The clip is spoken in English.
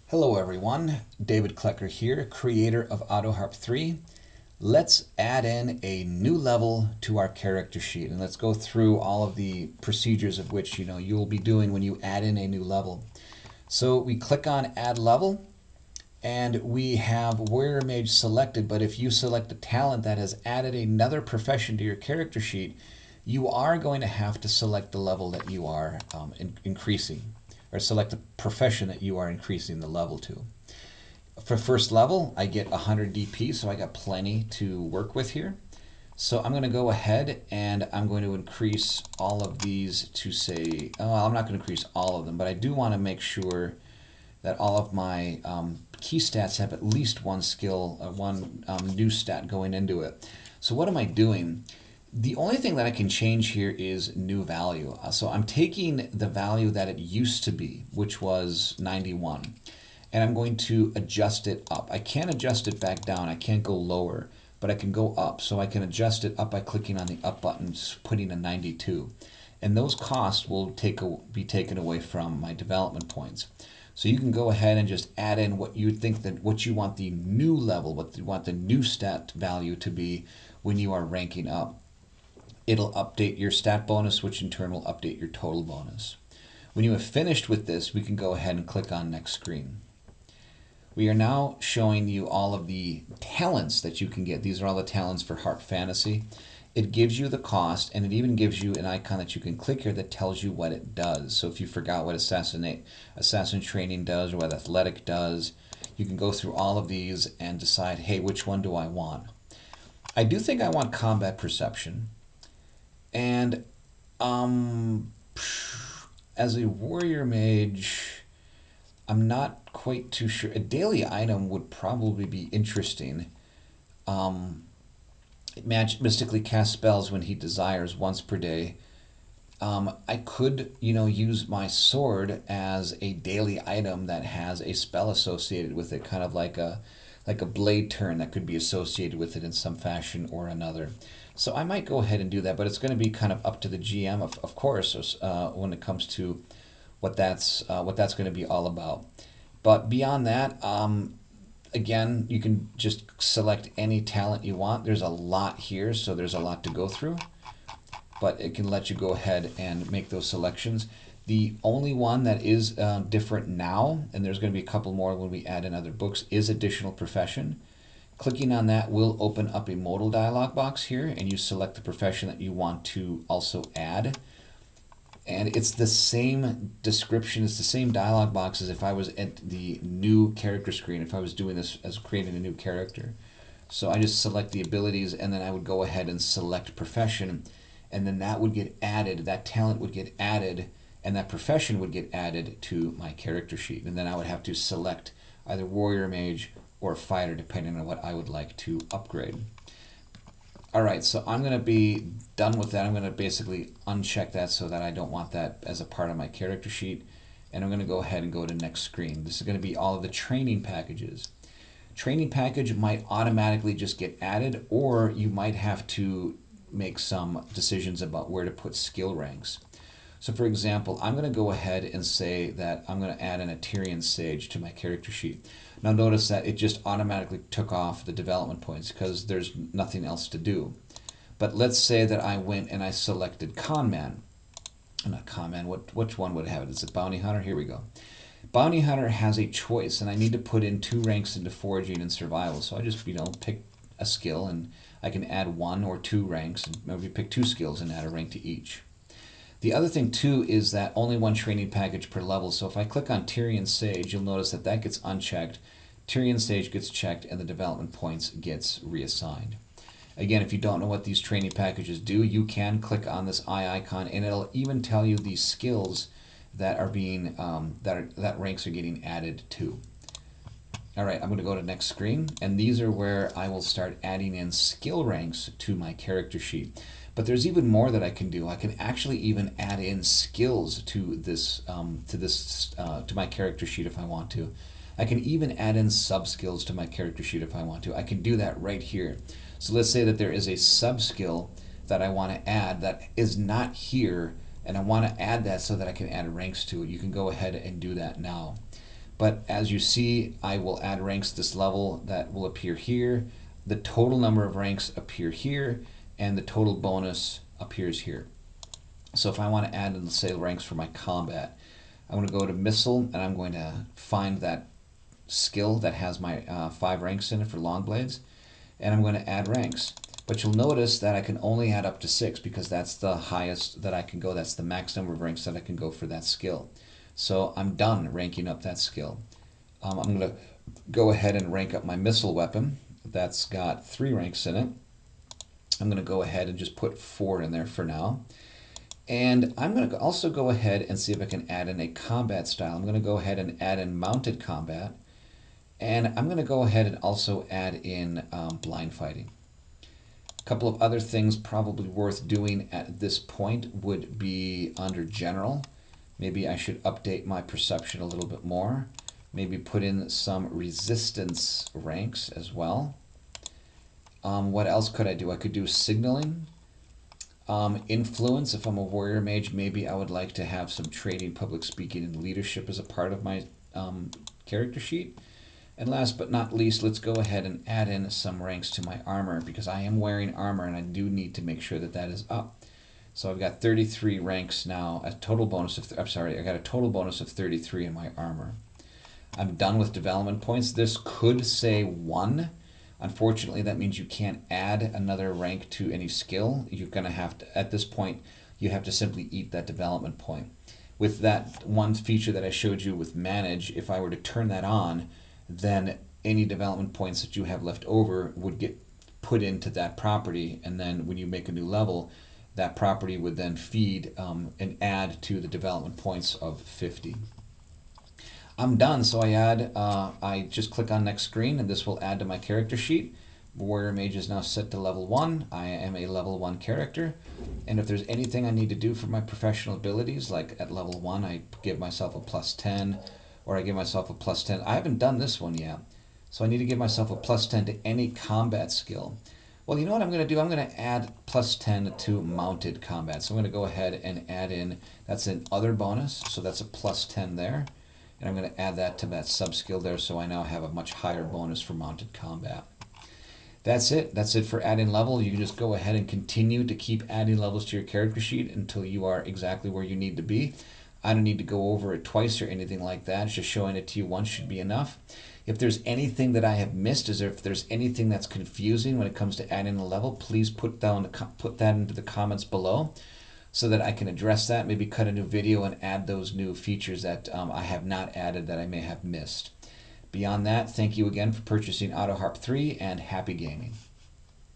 Hello everyone, David Klecker here, creator of AutoHARP3. Let's add in a new level to our character sheet, and let's go through all of the procedures of which you'll be doing when you add in a new level. So we click on Add Level, and we have Warrior Mage selected, but if you select a talent that has added another profession to your character sheet, you are going to have to select the level that you are increasing, or select the profession that you are increasing the level to. For first level, I get 100 DP, so I got plenty to work with here. So I'm going to go ahead and I'm going to increase all of these to say, I'm not going to increase all of them, but I do want to make sure that all of my key stats have at least one skill, one new stat going into it. So what am I doing? The only thing that I can change here is new value. So I'm taking the value that it used to be, which was 91, and I'm going to adjust it up. I can't adjust it back down. I can't go lower, but I can go up. So I can adjust it up by clicking on the up button, putting a 92. And those costs will be taken away from my development points. So you can go ahead and just add in what you think that what you want the new level, what you want the new stat value to be when you are ranking up. It'll update your stat bonus, which in turn will update your total bonus. When you have finished with this, we can go ahead and click on Next Screen. We are now showing you all of the talents that you can get. These are all the talents for Harp Fantasy. It gives you the cost, and it even gives you an icon that you can click here that tells you what it does. So if you forgot what Assassin Training does or what Athletic does, you can go through all of these and decide, hey, which one do I want? I do think I want Combat Perception. And as a warrior mage, I'm not quite too sure. A daily item would probably be interesting. Mystically cast spells when he desires once per day. I could, use my sword as a daily item that has a spell associated with it, kind of like a blade turn that could be associated with it in some fashion or another. So I might go ahead and do that, but it's going to be kind of up to the GM, of course, when it comes to what that's going to be all about. But beyond that, again, you can just select any talent you want. There's a lot here, so there's a lot to go through, but it can let you go ahead and make those selections. The only one that is different now, and there's going to be a couple more when we add in other books, is Additional Profession. Clicking on that will open up a modal dialog box here, and you select the profession that you want to also add. And it's the same description, it's the same dialog box as if I was at the new character screen, if I was doing this as creating a new character. So I just select the abilities, and then I would go ahead and select profession, and then that would get added, that talent would get added, and that profession would get added to my character sheet. And then I would have to select either warrior mage or fighter, depending on what I would like to upgrade. All right, so I'm going to be done with that. I'm going to basically uncheck that so that I don't want that as a part of my character sheet. And I'm going to go ahead and go to Next Screen. This is going to be all of the training packages. Training package might automatically just get added, or you might have to make some decisions about where to put skill ranks. So for example, I'm going to go ahead and say that I'm going to add an Tyrian Sage to my character sheet. Now notice that it just automatically took off the development points because there's nothing else to do. But let's say that I went and I selected Conman. Not Conman, which one would have it? Is it Bounty Hunter? Here we go. Bounty Hunter has a choice, and I need to put in 2 ranks into Foraging and Survival. So I just, pick a skill, and I can add 1 or 2 ranks, and maybe pick 2 skills and add a rank to each. The other thing too is that only 1 training package per level. So if I click on Tyrian Sage, you'll notice that that gets unchecked. Tyrian Sage gets checked, and the development points gets reassigned. Again, if you don't know what these training packages do, you can click on this eye icon, and it'll even tell you the skills that are being that ranks are getting added to. All right, I'm going to go to Next Screen, and these are where I will start adding in skill ranks to my character sheet. But there's even more that I can do. I can actually even add in skills to this to my character sheet if I want to. I can even add in sub-skills to my character sheet if I want to. I can do that right here. So let's say that there is a sub-skill that I want to add that is not here, and I want to add that so that I can add ranks to it. You can go ahead and do that now. But as you see, I will add ranks this level that will appear here. The total number of ranks appear here, and the total bonus appears here. So if I want to add, let's say, ranks for my combat, I'm going to go to missile, and I'm going to find that skill that has my 5 ranks in it for long blades, and I'm going to add ranks. But you'll notice that I can only add up to 6 because that's the highest that I can go. That's the max number of ranks that I can go for that skill. So I'm done ranking up that skill. I'm going to go ahead and rank up my missile weapon. That's got 3 ranks in it. I'm going to go ahead and just put 4 in there for now. And I'm going to also go ahead and see if I can add in a combat style. I'm going to go ahead and add in mounted combat. And I'm going to go ahead and also add in blind fighting. A couple of other things probably worth doing at this point would be under general. Maybe I should update my perception a little bit more. Maybe put in some resistance ranks as well. What else could I do? I could do signaling. Influence, if I'm a warrior mage, maybe I would like to have some training, public speaking, and leadership as a part of my character sheet. And last but not least, let's go ahead and add in some ranks to my armor, because I am wearing armor and I do need to make sure that that is up. So I've got 33 ranks now, a total bonus of, I got a total bonus of 33 in my armor. I'm done with development points. This could say 1. Unfortunately, that means you can't add another rank to any skill. You're going to have to, at this point, you have to simply eat that development point. With that one feature that I showed you with manage, if I were to turn that on, then any development points that you have left over would get put into that property, and then when you make a new level, that property would then feed and add to the development points of 50. I'm done, so I just click on next screen, and this will add to my character sheet. Warrior Mage is now set to level 1. I am a level 1 character, and if there's anything I need to do for my professional abilities, like at level 1 I give myself a +10, or I give myself a +10. I haven't done this one yet, so I need to give myself a +10 to any combat skill. Well, you know what I'm going to do? I'm going to add +10 to mounted combat. So I'm going to go ahead and add in, that's an other bonus, so that's a +10 there. And I'm going to add that to that sub-skill there, so I now have a much higher bonus for mounted combat. That's it. That's it for adding level. You can just go ahead and continue to keep adding levels to your character sheet until you are exactly where you need to be. I don't need to go over it twice or anything like that. Just showing it to you once should be enough. If there's anything that I have missed, if there's anything that's confusing when it comes to adding a level, please put that into the comments below, so that I can address that, maybe cut a new video and add those new features that I have not added that I may have missed. Beyond that, thank you again for purchasing AutoHARP3, and happy gaming.